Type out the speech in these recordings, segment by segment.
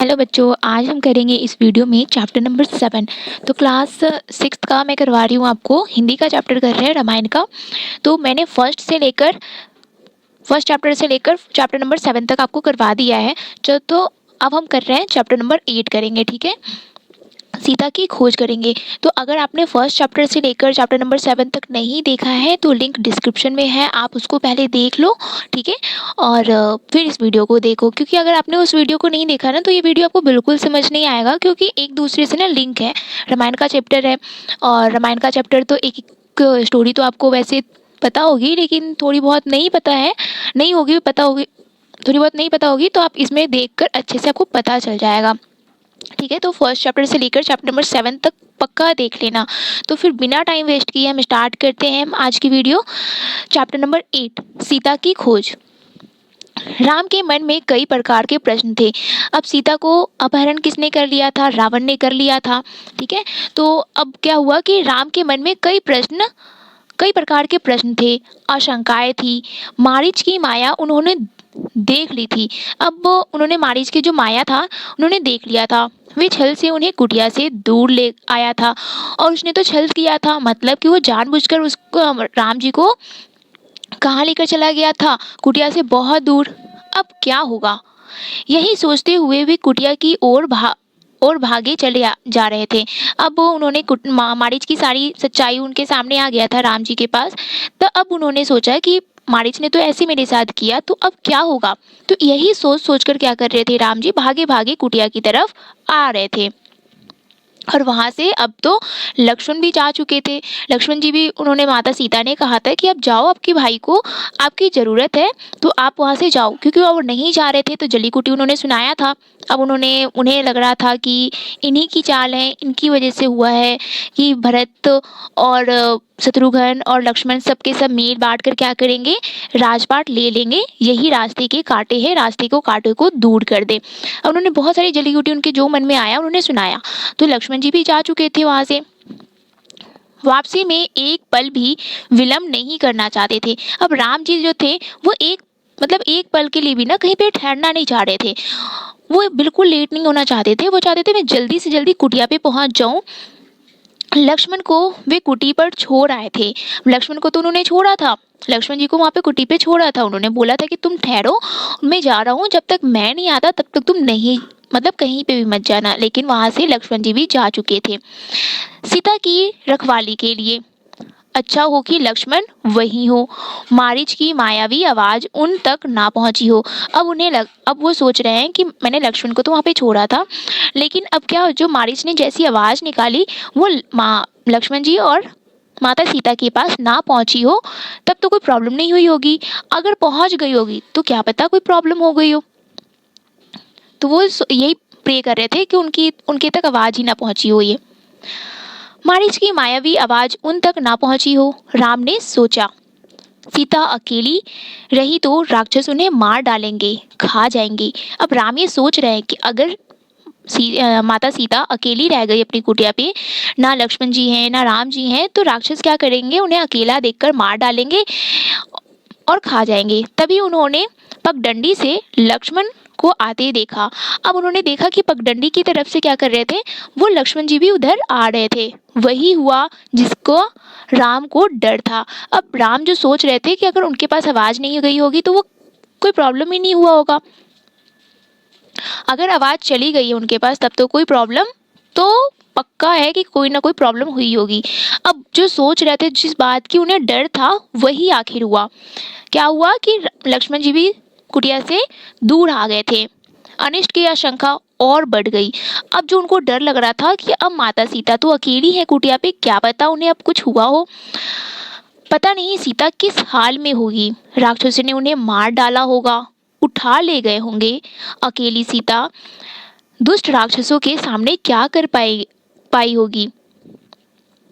Hello बच्चों, आज हम करेंगे इस वीडियो में चैप्टर नंबर 7। तो क्लास 6 का मैं करवा रही हूँ आपको। हिंदी का चैप्टर कर रहे हैं, रामायण का। तो मैंने फर्स्ट चैप्टर से लेकर चैप्टर नंबर 7 तक आपको करवा दिया है। तो अब हम कर रहे हैं चैप्टर नंबर 8 करेंगे, ठीक है। सीता की खोज करेंगे। तो अगर आपने फर्स्ट चैप्टर से लेकर चैप्टर नंबर 7 तक नहीं देखा है तो लिंक डिस्क्रिप्शन में है, आप उसको पहले देख लो, ठीक है। और फिर इस वीडियो को देखो, क्योंकि अगर आपने उस वीडियो को नहीं देखा ना तो ये वीडियो आपको बिल्कुल समझ नहीं आएगा, क्योंकि एक दूसरे से ना लिंक है। रामायण का चैप्टर है और रामायण का चैप्टर तो एक स्टोरी तो आपको वैसे पता होगी, लेकिन थोड़ी बहुत नहीं पता है, नहीं होगी, पता होगी, थोड़ी बहुत नहीं पता होगी, तो आप इसमें देखकर अच्छे से आपको पता चल जाएगा, ठीक है। तो फर्स्ट चैप्टर से लेकर चैप्टर नंबर 7 तक पक्का देख लेना। तो फिर बिना टाइम वेस्ट किए हम स्टार्ट करते हैं आज की वीडियो। चैप्टर नंबर 8, सीता की खोज। राम के मन में कई प्रकार के प्रश्न थे। अब सीता को अपहरण किसने कर लिया था? रावण ने कर लिया था, ठीक है। तो अब क्या हुआ कि राम के मन में कई प्रकार के प्रश्न थे, आशंकाएं थी। मारीच की माया उन्होंने देख ली थी। अब उन्होंने मारीच की जो माया था उन्होंने देख लिया था। वे छल से उन्हें कुटिया से दूर ले आया था, और उसने तो छल किया था, मतलब कि वो जानबूझकर उसको, राम जी को कहाँ लेकर चला गया था? कुटिया से बहुत दूर। अब क्या होगा? यही सोचते हुए वे कुटिया की ओर भागे जा रहे थे। अब वो उन्होंने मारीच की सारी सच्चाई उनके सामने आ गया था राम जी के पास। तो अब उन्होंने सोचा कि मारीच ने तो ऐसे मेरे साथ किया, तो अब क्या होगा? तो यही सोच सोच कर क्या कर रहे थे, राम जी भागे भागे कुटिया की तरफ आ रहे थे। और वहां से अब तो लक्ष्मण भी जा चुके थे। लक्ष्मण जी भी, उन्होंने, माता सीता ने कहा था कि अब जाओ, आपके भाई को आपकी ज़रूरत है तो आप वहां से जाओ, क्योंकि वो नहीं जा रहे थे। तो जलीकुटी उन्होंने सुनाया था। अब उन्हें लग रहा था कि इन्हीं की चाल है, इनकी वजह से हुआ है कि भरत और शत्रुघ्न और लक्ष्मण सबके सब मिल बांट कर क्या करेंगे, राजपाट ले लेंगे। यही रास्ते के कांटे हैं, रास्ते को कांटे को दूर कर दे। अब उन्होंने बहुत सारी जलीकुटी उनके जो मन में आया उन्होंने सुनाया। तो लक्ष्मण जी भी जा चुके थे वहां से। वापसी में एक पल भी विलंब नहीं करना चाहते थे। अब राम जी जो थे वो एक पल के लिए भी ना कहीं पे ठहरना नहीं चाह रहे थे। वो बिल्कुल लेट नहीं होना चाहते थे। वो चाहते थे मैं जल्दी से जल्दी कुटिया पे पहुंच जाऊं। लक्ष्मण को वे कुटी पर छोड़ आए थे। लक्ष्मण को तो उन्होंने छोड़ा था, लक्ष्मण जी को वहां पे कुटी पे छोड़ा था। उन्होंने बोला था कि तुम ठहरो, मैं जा रहा हूँ, जब तक मैं नहीं आता तब तक तुम नहीं, मतलब कहीं पे भी मत जाना। लेकिन वहां से लक्ष्मण जी भी जा चुके थे सीता की रखवाली के लिए। अच्छा हो कि लक्ष्मण वहीं हो, मारीच की मायावी आवाज उन तक ना पहुंची हो। अब वो सोच रहे हैं कि मैंने लक्ष्मण को तो वहां पे छोड़ा था, लेकिन अब क्या, जो मारीच ने जैसी आवाज निकाली वो माँ लक्ष्मण जी और माता सीता के पास ना पहुंची हो, तब तो कोई प्रॉब्लम नहीं हुई होगी। अगर पहुंच गई होगी तो क्या पता कोई प्रॉब्लम हो गई हो। तो वो यही प्रे कर रहे थे कि उनकी उनके तक आवाज ही ना पहुंची हो। ये मारीच की मायावी आवाज उन तक ना पहुंची हो। राम ने सोचा, सीता अकेली रही तो राक्षस उन्हें मार डालेंगे, खा जाएंगे। अब राम ये सोच रहे हैं कि अगर माता सीता अकेली रह गई अपनी कुटिया पे, ना लक्ष्मण जी हैं ना राम जी हैं, तो राक्षस क्या करेंगे, उन्हें अकेला देखकर मार डालेंगे और खा जाएंगे। तभी उन्होंने पगडंडी से लक्ष्मण को आते देखा। अब उन्होंने देखा कि पगडंडी की तरफ से क्या कर रहे थे, वो लक्ष्मण जी भी उधर आ रहे थे। वही हुआ जिसको राम को डर था। अब राम जो सोच रहे थे कि अगर उनके पास आवाज नहीं गई होगी तो वो कोई प्रॉब्लम ही नहीं हुआ होगा। अगर आवाज चली गई है उनके पास तब तो कोई प्रॉब्लम, तो पक्का है कि कोई ना कोई प्रॉब्लम हुई होगी। अब जो सोच रहे थे, जिस बात की उन्हें डर था, वही आखिर हुआ। क्या हुआ कि लक्ष्मण जी भी कुटिया से दूर आ गए थे। अनिष्ट की आशंका और बढ़ गई। अब जो उनको डर लग रहा था कि अब माता सीता तो अकेली है कुटिया पे, क्या पता उन्हें अब कुछ हुआ हो, पता नहीं सीता किस हाल में होगी, राक्षसों ने उन्हें मार डाला होगा, उठा ले गए होंगे। अकेली सीता दुष्ट राक्षसों के सामने क्या कर पाई होगी।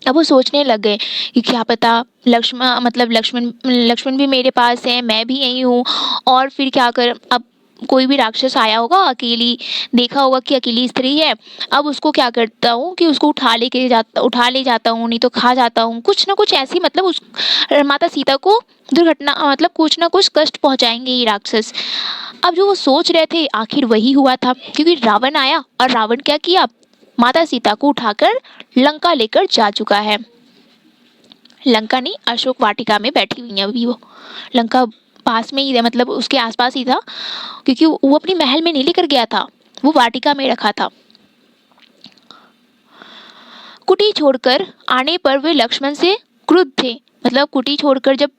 अब वो सोचने लग गए कि क्या पता लक्ष्मण भी मेरे पास है, मैं भी यही हूँ, और फिर क्या कर, अब कोई भी राक्षस आया होगा, अकेली देखा होगा कि अकेली स्त्री है, अब उसको क्या करता हूँ कि उसको उठा ले जाता हूँ, नहीं तो खा जाता हूँ, कुछ ना कुछ ऐसी, मतलब उस माता सीता को दुर्घटना, मतलब कुछ ना कुछ कष्ट पहुंचाएंगे ये राक्षस। अब जो वो सोच रहे थे आखिर वही हुआ था, क्योंकि रावण आया और रावण क्या किया, माता सीता को उठाकर लंका लेकर जा चुका है। लंका नहीं, अशोक वाटिका में बैठी हुई है अभी वो। लंका पास में ही है, मतलब उसके आसपास ही था, क्योंकि वो अपनी महल में नहीं लेकर गया था, वो वाटिका में रखा था। कुटी छोड़कर आने पर वे लक्ष्मण से क्रुद्ध थे। मतलब कुटी छोड़कर जब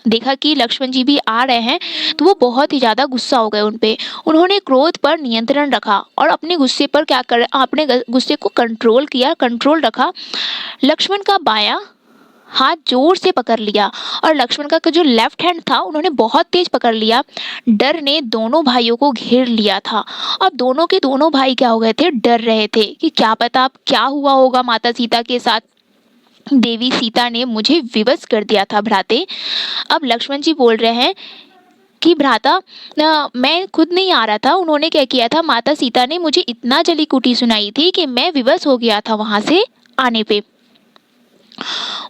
देखा कि लक्ष्मण जी भी आ रहे हैं तो वो बहुत ही ज्यादा गुस्सा हो गए उन पे। उन्होंने क्रोध पर नियंत्रण रखा और अपने गुस्से पर क्या कर अपने गुस्से को कंट्रोल किया, कंट्रोल रखा। लक्ष्मण का बायां हाथ जोर से पकड़ लिया और लक्ष्मण का जो लेफ्ट हैंड था उन्होंने बहुत तेज पकड़ लिया। डर ने दोनों भाइयों को घेर लिया था। अब दोनों के दोनों भाई क्या हो गए थे, डर रहे थे कि क्या पता अब क्या हुआ होगा माता सीता के साथ। देवी सीता ने मुझे विवश कर दिया था भ्राते। अब लक्ष्मण जी बोल रहे हैं कि भ्राता मैं खुद नहीं आ रहा था, उन्होंने क्या किया था, माता सीता ने मुझे इतना जली कुटी सुनाई थी कि मैं विवश हो गया था वहां से आने पे।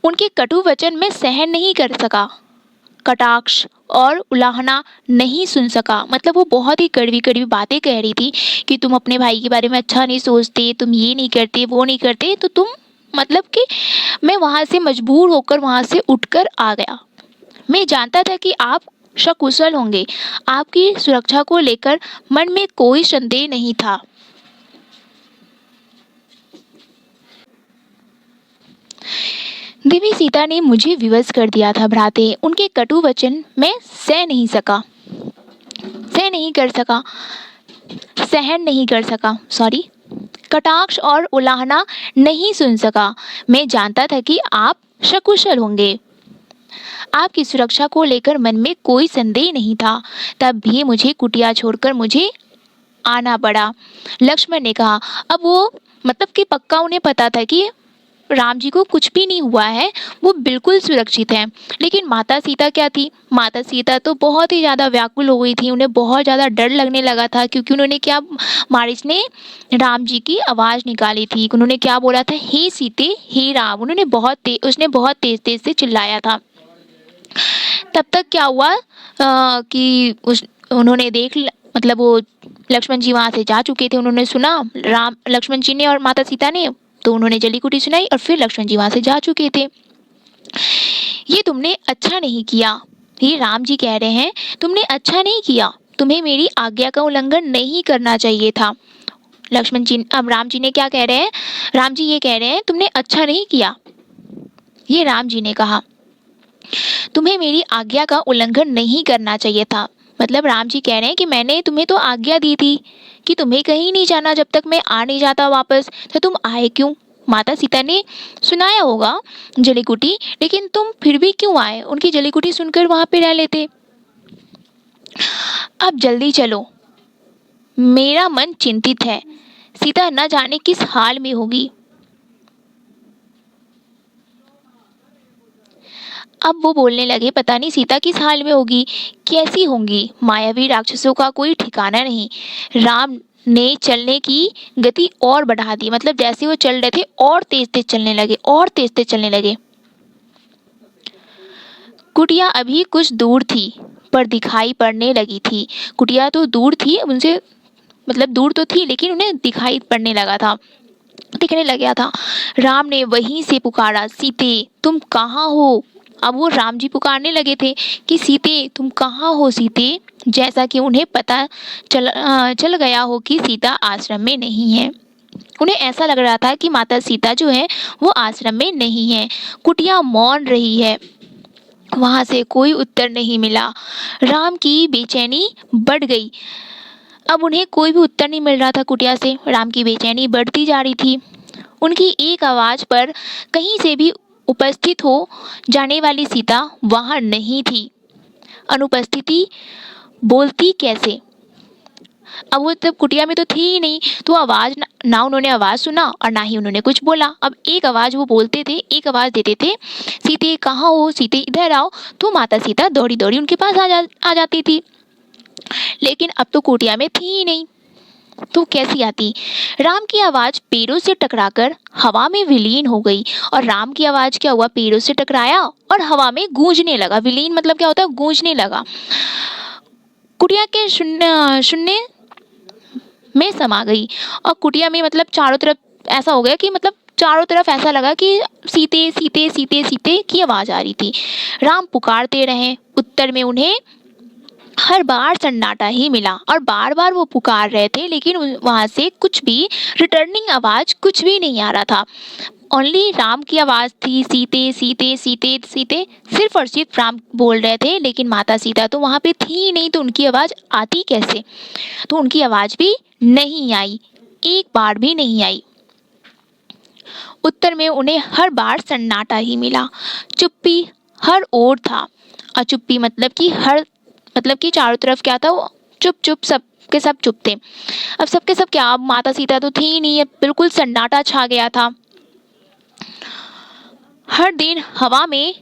उनके कटु वचन में सहन नहीं कर सका, कटाक्ष और उलाहना नहीं सुन सका। मतलब वो बहुत ही कड़वी कड़वी बातें कह रही थी कि तुम अपने भाई के बारे में अच्छा नहीं सोचते, तुम ये नहीं करते, वो नहीं करते, तो तुम मतलब कि मैं वहां से मजबूर होकर वहां से उठकर आ गया। मैं जानता था कि आप सकुशल होंगे, आपकी सुरक्षा को लेकर मन में कोई संदेह नहीं था। देवी सीता ने मुझे विवश कर दिया था भ्राते, उनके कटु वचन मैं सह नहीं सका, सह नहीं कर सका, सहन नहीं कर सका, सॉरी, कटाक्ष और उलाहना नहीं सुन सका। मैं जानता था कि आप सकुशल होंगे, आपकी सुरक्षा को लेकर मन में कोई संदेह नहीं था। तब भी मुझे कुटिया छोड़कर मुझे आना पड़ा। लक्ष्मण ने कहा। अब वो मतलब कि पक्का उन्हें पता था कि राम जी को कुछ भी नहीं हुआ है, वो बिल्कुल सुरक्षित हैं। लेकिन माता सीता क्या थी, माता सीता तो बहुत ही ज़्यादा व्याकुल हो गई थी, उन्हें बहुत ज़्यादा डर लगने लगा था, क्योंकि उन्होंने क्या, मारिच ने राम जी की आवाज़ निकाली थी। उन्होंने क्या बोला था, हे सीते हे राम, उसने बहुत तेज तेज से चिल्लाया था। तब तक क्या हुआ कि उन्होंने मतलब वो लक्ष्मण जी वहां से जा चुके थे। उन्होंने सुना, राम लक्ष्मण जी ने और माता सीता ने, तो उन्होंने जली कुटी सुनाई और फिर लक्ष्मण जी वहां से जा चुके थे। ये तुमने अच्छा नहीं किया, ये राम जी कह रहे हैं, तुमने अच्छा नहीं किया, तुम्हें मेरी आज्ञा का उल्लंघन नहीं करना चाहिए था। लक्ष्मण जी, अब राम जी ने क्या कह रहे हैं, राम जी ये कह रहे हैं तुमने अच्छा नहीं किया, ये राम जी ने कहा, तुम्हें मेरी आज्ञा का उल्लंघन नहीं करना चाहिए था। मतलब राम जी कह रहे हैं कि मैंने तुम्हें तो आज्ञा दी थी कि तुम्हें कहीं नहीं जाना जब तक मैं आ नहीं जाता वापस, तो तुम आए क्यों। माता सीता ने सुनाया होगा जलीकुटी, लेकिन तुम फिर भी क्यों आए, उनकी जलीकुटी सुनकर वहां पे रह लेते। अब जल्दी चलो, मेरा मन चिंतित है, सीता न जाने किस हाल में होगी। अब वो बोलने लगे, पता नहीं सीता किस हाल में होगी, कैसी होंगी, मायावी राक्षसों का कोई ठिकाना नहीं। राम ने चलने की गति और बढ़ा दी, मतलब जैसे वो चल रहे थे और तेज तेज चलने लगे, और तेज तेज चलने लगे। कुटिया अभी कुछ दूर थी पर दिखाई पड़ने लगी थी। कुटिया तो दूर थी उनसे, मतलब दूर तो थी लेकिन उन्हें दिखाई पड़ने लगा था, दिखने लग गया था। राम ने वहीं से पुकारा, सीते तुम कहाँ हो। अब वो राम जी पुकारने लगे थे कि सीते तुम कहाँ हो सीते, जैसा कि उन्हें पता चल गया हो कि सीता आश्रम में नहीं है। उन्हें ऐसा लग रहा था कि माता सीता जो है वो आश्रम में नहीं है। कुटिया मौन रही है, वहां से कोई उत्तर नहीं मिला। राम की बेचैनी बढ़ गई। अब उन्हें कोई भी उत्तर नहीं मिल रहा था कुटिया से, राम की बेचैनी बढ़ती जा रही थी। उनकी एक आवाज पर कहीं से भी उपस्थित हो जाने वाली सीता वहां नहीं थी। अनुपस्थिति बोलती कैसे। अब वो तब कुटिया में तो थी ही नहीं, तो आवाज ना उन्होंने आवाज सुना और ना ही उन्होंने कुछ बोला। अब एक आवाज वो बोलते थे, एक आवाज देते थे, सीते कहाँ हो, सीते इधर आओ, तो माता सीता दौड़ी दौड़ी उनके पास आ जाती थी। लेकिन अब तो कुटिया में थी ही नहीं, तो कैसी आती। राम की आवाज पेड़ों से टकराकर हवा में विलीन हो गई। और राम की आवाज क्या हुआ, पेड़ों से टकराया और हवा में गूंजने लगा। विलीन मतलब क्या होता है, गूंजने लगा। कुटिया के शून्य शून्य में समा गई। और कुटिया में मतलब चारों तरफ ऐसा हो गया कि मतलब चारों तरफ ऐसा लगा कि सीते सीते सीते सीते की आवाज़ आ रही थी। राम पुकारते रहे, उत्तर में उन्हें हर बार सन्नाटा ही मिला और बार बार वो पुकार रहे थे, लेकिन वहाँ से कुछ भी रिटर्निंग आवाज़ कुछ भी नहीं आ रहा था। ओनली राम की आवाज़ थी, सीते सीते सीते सीते, सिर्फ और सिर्फ राम बोल रहे थे, लेकिन माता सीता तो वहाँ पे थी ही नहीं, तो उनकी आवाज़ आती कैसे? तो उनकी आवाज़ भी नहीं आई, एक बार भी नहीं आई। उत्तर में उन्हें हर बार सन्नाटा ही मिला, चुप्पी हर ओर था। और चुप्पी मतलब कि चारों तरफ क्या था, वो चुप चुप, सब के सब चुप थे। अब सबके सब क्या, अब माता सीता तो थी ही नहीं, अब बिल्कुल सन्नाटा छा गया था। हर दिन हवा में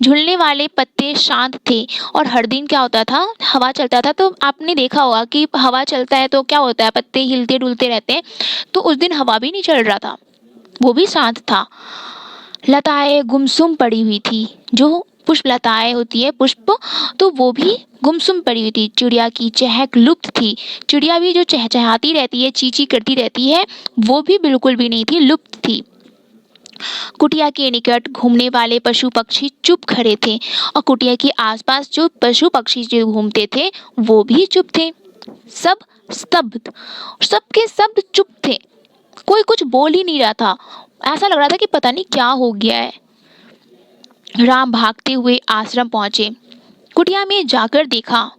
झूलने वाले पत्ते शांत थे। और हर दिन क्या होता था, हवा चलता था, तो आपने देखा होगा कि हवा चलता है तो क्या होता है, पत्ते हिलते डुलते रहते हैं। तो उस दिन हवा भी नहीं चल रहा था, वो भी शांत था। लताएं गुमसुम पड़ी हुई थी, जो पुष्प लताएं होती है पुष्प, तो वो भी गुमसुम पड़ी हुई थी। चिड़िया की चहक लुप्त थी, चिड़िया भी जो चहचहाती रहती है, चींची करती रहती है, वो भी बिल्कुल भी नहीं थी, लुप्त थी। कुटिया के निकट घूमने वाले पशु पक्षी चुप खड़े थे, और कुटिया के आसपास जो पशु पक्षी जो घूमते थे वो भी चुप थे। सब स्तब्ध, सबके सब चुप थे, कोई कुछ बोल ही नहीं रहा था। ऐसा लग रहा था कि पता नहीं क्या हो गया है। राम भागते हुए आश्रम पहुंचे, कुटिया में जाकर देखा।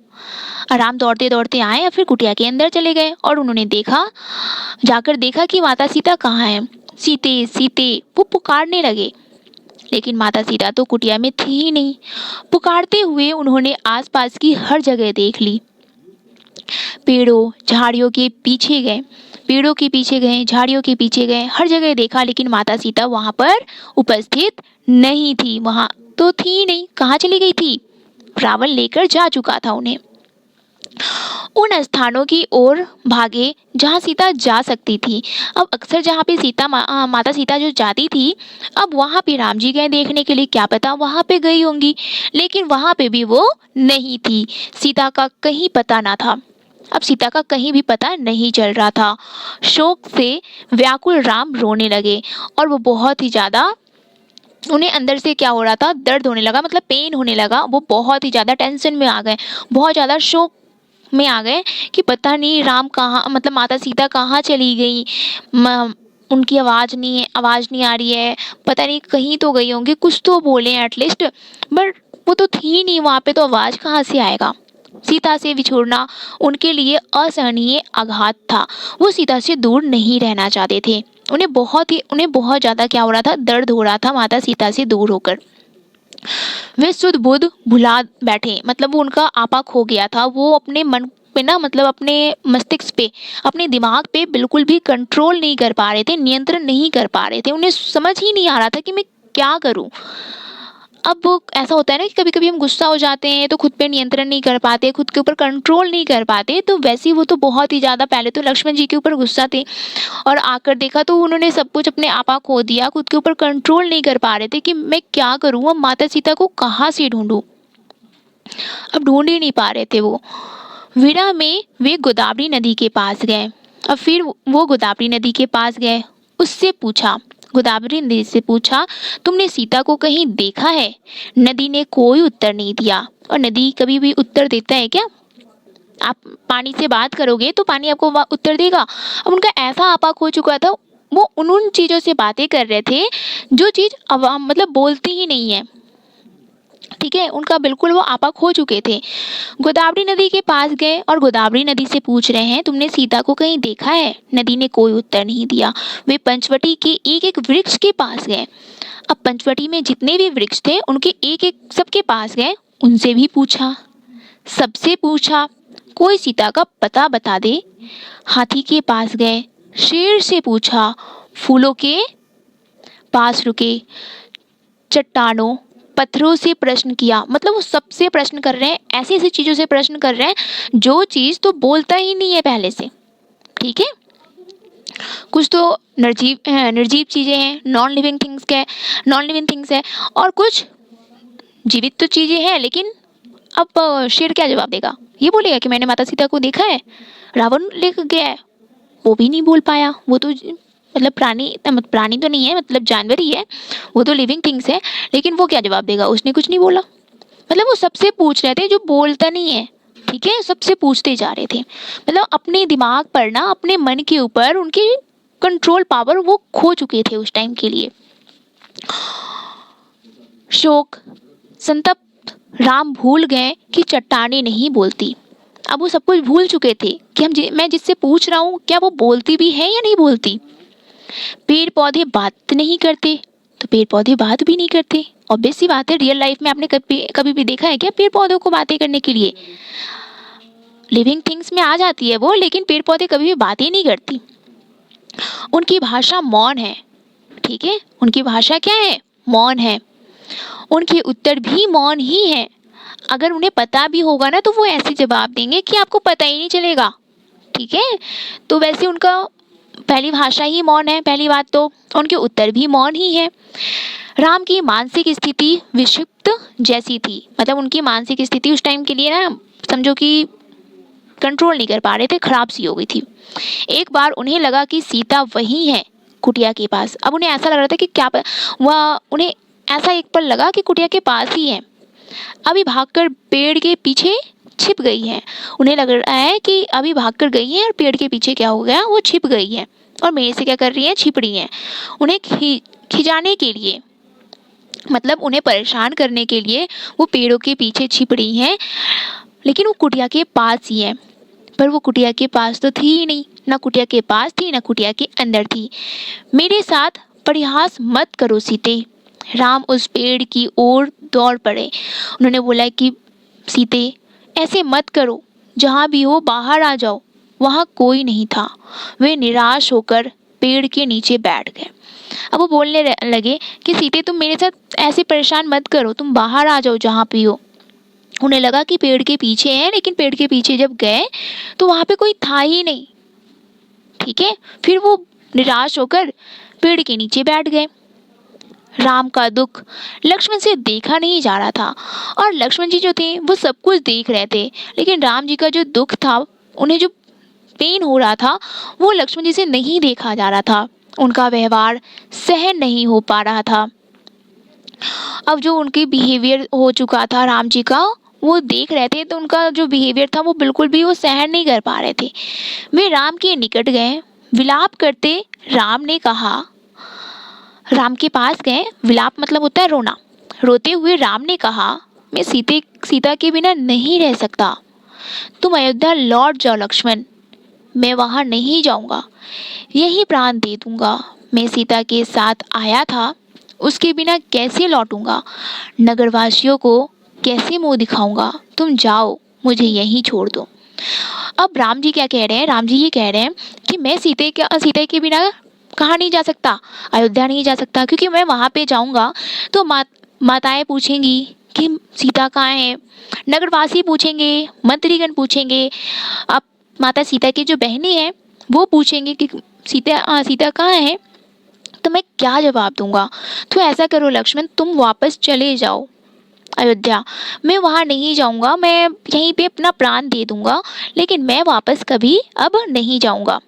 राम दौड़ते दौड़ते आए और फिर कुटिया के अंदर चले गए, और उन्होंने जाकर देखा कि माता सीता कहाँ है। सीते सीते वो पुकारने लगे, लेकिन माता सीता तो कुटिया में थी ही नहीं। पुकारते हुए उन्होंने आसपास की हर जगह देख ली, पेड़ों झाड़ियों के पीछे गए, पेड़ों के पीछे गए, झाड़ियों के पीछे गए, हर जगह देखा, लेकिन माता सीता वहां पर उपस्थित नहीं थी। वहां तो थी ही नहीं, कहाँ चली गई थी? रावण लेकर जा चुका था उन्हें। उन स्थानों की ओर भागे जहाँ सीता जा सकती थी। अब अक्सर जहाँ पे माता सीता जो जाती थी, अब वहाँ पे राम जी गए देखने के लिए, क्या पता वहाँ पे गई होंगी, लेकिन वहाँ पे भी वो नहीं थी। सीता का कहीं पता ना था, अब सीता का कहीं भी पता नहीं चल रहा था। शोक से व्याकुल राम रोने लगे, और वो बहुत ही ज़्यादा, उन्हें अंदर से क्या हो रहा था, दर्द होने लगा, मतलब पेन होने लगा। वो बहुत ही ज़्यादा टेंशन में आ गए, बहुत ज़्यादा शोक में आ गए कि पता नहीं राम कहाँ, मतलब माता सीता कहाँ चली गई। उनकी आवाज़ नहीं आ रही है, पता नहीं कहीं तो गई होंगी, कुछ तो बोले एटलीस्ट, बट वो तो थी नहीं वहाँ पे, तो आवाज़ कहाँ से आएगा। सीता से बिछुड़ना उनके लिए असहनीय आघात था। वो सीता से दूर नहीं रहना चाहते थे। उन्हें बहुत ज़्यादा क्या हो रहा था, दर्द हो रहा था माता सीता से दूर होकर। वे शुद्ध बुद्ध भुला बैठे, मतलब वो उनका आपा खो गया था। वो अपने मन पे ना, मतलब अपने मस्तिष्क पे, अपने दिमाग पे बिल्कुल भी कंट्रोल नहीं कर पा रहे थे, नियंत्रण नहीं कर पा रहे थे। उन्हें समझ ही नहीं आ रहा था कि मैं क्या करूं। अब वो ऐसा होता है ना कि कभी कभी हम गुस्सा हो जाते हैं तो खुद पे नियंत्रण नहीं कर पाते, खुद के ऊपर कंट्रोल नहीं कर पाते। तो वैसे ही वो तो बहुत ही ज़्यादा, पहले तो लक्ष्मण जी के ऊपर गुस्सा थे, और आकर देखा तो उन्होंने सब कुछ अपने आपा खो दिया, खुद के ऊपर कंट्रोल नहीं कर पा रहे थे कि मैं क्या करूँ, अब माता सीता को कहाँ से ढूंढूं। अब ढूंढ ही नहीं पा रहे थे वो। विरह में वे गोदावरी नदी के पास गए, और फिर वो गोदावरी नदी के पास गए, उससे पूछा, गोदावरी नदी से पूछा, तुमने सीता को कहीं देखा है? नदी ने कोई उत्तर नहीं दिया, और नदी कभी भी उत्तर देता है क्या? आप पानी से बात करोगे तो पानी आपको उत्तर देगा। अब उनका ऐसा आपा खो चुका था, वो उन चीज़ों से बातें कर रहे थे जो चीज़ अवाम मतलब बोलती ही नहीं है, ठीक है, उनका बिल्कुल वो आपा खो चुके थे। गोदावरी नदी के पास गए और गोदावरी नदी से पूछ रहे हैं, तुमने सीता को कहीं देखा है? नदी ने कोई उत्तर नहीं दिया। वे पंचवटी के एक एक वृक्ष के पास गए। अब पंचवटी में जितने भी वृक्ष थे उनके एक एक सबके पास गए, उनसे भी पूछा, सबसे पूछा, कोई सीता का पता बता दे। हाथी के पास गए, शेर से पूछा, फूलों के पास रुके, चट्टानों पत्थरों से प्रश्न किया, मतलब वो सबसे प्रश्न कर रहे हैं, ऐसी ऐसी चीज़ों से प्रश्न कर रहे हैं जो चीज़ तो बोलता ही नहीं है पहले से, ठीक है। कुछ तो निर्जीव चीज़ें हैं, नॉन लिविंग थिंग्स है, और कुछ जीवित तो चीज़ें हैं लेकिन अब शेर क्या जवाब देगा? ये बोलेगा कि मैंने माता सीता को देखा है, रावण लेकर गया है। वो भी नहीं बोल पाया। वो तो मतलब प्राणी तो नहीं है, मतलब जानवर ही है, वो तो लिविंग थिंग्स है। लेकिन वो क्या जवाब देगा? उसने कुछ नहीं बोला। मतलब वो सबसे पूछ रहे थे जो बोलता नहीं है, ठीक है, सबसे पूछते जा रहे थे। मतलब अपने दिमाग पर ना, अपने मन के ऊपर उनकी कंट्रोल पावर वो खो चुके थे उस टाइम के लिए। शोक, संतप्त राम भूल गए कि चट्टानें नहीं बोलती। अब वो सब कुछ भूल चुके थे कि मैं जिससे पूछ रहा हूँ क्या वो बोलती भी है या नहीं बोलती। पेड़ पौधे बात नहीं करते, तो पेड़ पौधे बात भी नहीं करते। ऑब्वियस सी बात है, रियल लाइफ में आपने कभी कभी भी देखा है क्या पेड़ पौधों को बातें करने के लिए? लिविंग थिंग्स में आ जाती है वो, लेकिन पेड़ पौधे कभी भी बातें नहीं करती। उनकी भाषा मौन है, ठीक है, उनकी भाषा क्या है? मौन है। उनके उत्तर भी मौन ही है। अगर उन्हें पता भी होगा ना तो वो ऐसे जवाब देंगे कि आपको पता ही नहीं चलेगा, ठीक है। तो वैसे उनका पहली भाषा ही मौन है, पहली बात तो उनके उत्तर भी मौन ही है। राम की मानसिक स्थिति विक्षिप्त जैसी थी, मतलब उनकी मानसिक स्थिति उस टाइम के लिए ना, समझो कि कंट्रोल नहीं कर पा रहे थे, खराब सी हो गई थी। एक बार उन्हें लगा कि सीता वही है कुटिया के पास। अब उन्हें ऐसा लग रहा था कि क्या वह उन्हें ऐसा एक पल लगा कि कुटिया के पास ही है, अभी भागकर पेड़ के पीछे छिप गई है। उन्हें लग रहा है कि अभी भागकर गई है और पेड़ के पीछे क्या हो गया, वो छिप गई है और मेरे से क्या कर रही है, छिप रही है। उन्हें खिजाने के लिए, मतलब उन्हें परेशान करने के लिए वो पेड़ों के पीछे छिप रही हैं, लेकिन वो कुटिया के पास ही है। पर वो कुटिया के पास तो थी ही नहीं, ना कुटिया के पास थी ना कुटिया के अंदर थी। मेरे साथ परिहास मत करो सीते। राम उस पेड़ की ओर दौड़ पड़े। उन्होंने बोला कि सीते ऐसे मत करो, जहाँ भी हो बाहर आ जाओ। वहाँ कोई नहीं था। वे निराश होकर पेड़ के नीचे बैठ गए। अब वो बोलने लगे कि सीते तुम मेरे साथ ऐसे परेशान मत करो, तुम बाहर आ जाओ जहाँ भी हो। उन्हें लगा कि पेड़ के पीछे है, लेकिन पेड़ के पीछे जब गए तो वहाँ पे कोई था ही नहीं, ठीक है। फिर वो निराश होकर पेड़ के नीचे बैठ गए। राम का दुख लक्ष्मण से देखा नहीं जा रहा था, और लक्ष्मण जी जो थे वो सब कुछ देख रहे थे, लेकिन राम जी का जो दुख था, उन्हें जो पेन हो रहा था, वो लक्ष्मण जी से नहीं देखा जा रहा था। उनका व्यवहार सहन नहीं हो पा रहा था। अब जो उनके बिहेवियर हो चुका था राम जी का, वो देख रहे थे, तो उनका जो बिहेवियर था वो बिल्कुल भी वो सहन नहीं कर पा रहे थे। वे राम के निकट गए, विलाप करते राम ने कहा, राम के पास गए, विलाप मतलब होता है रोना। रोते हुए राम ने कहा, मैं सीता के बिना नहीं रह सकता। तुम अयोध्या लौट जाओ लक्ष्मण, मैं वहाँ नहीं जाऊँगा, यही प्राण दे दूँगा। मैं सीता के साथ आया था, उसके बिना कैसे लौटूंगा, नगरवासियों को कैसे मुंह दिखाऊंगा। तुम जाओ, मुझे यहीं छोड़ दो। अब राम जी क्या कह रहे हैं? राम जी ये कह रहे हैं कि मैं सीता के बिना कहाँ नहीं जा सकता, अयोध्या नहीं जा सकता, क्योंकि मैं वहाँ पे जाऊँगा तो माताएं पूछेंगी कि सीता कहाँ है, नगरवासी पूछेंगे, मंत्रीगण पूछेंगे, अब माता सीता की जो बहनें हैं वो पूछेंगे कि सीता कहाँ है, तो मैं क्या जवाब दूंगा। तो ऐसा करो लक्ष्मण, तुम वापस चले जाओ अयोध्या, मैं वहाँ नहीं जाऊँगा, मैं यहीं पे अपना प्राण दे दूँगा, लेकिन मैं वापस कभी अब नहीं जाऊँगा,